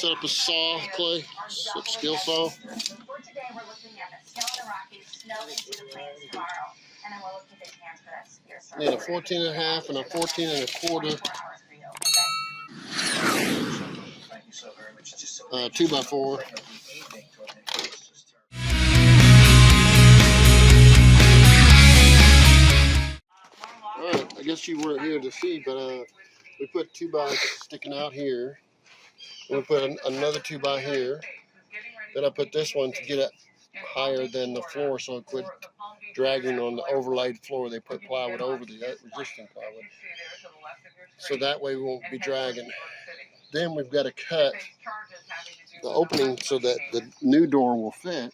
Set up a saw, Clay, skill saw. Need a 14.5 and a 14.25. 2x4. Alright, I guess you weren't here to see, but we put 2x sticking out here. We put another 2x here. Then I put this one to get it higher than the floor so it quit dragging on the overlaid floor. They put plywood over the resisting plywood. So that way we won't be dragging. Then we've got to cut the opening so that the new door will fit.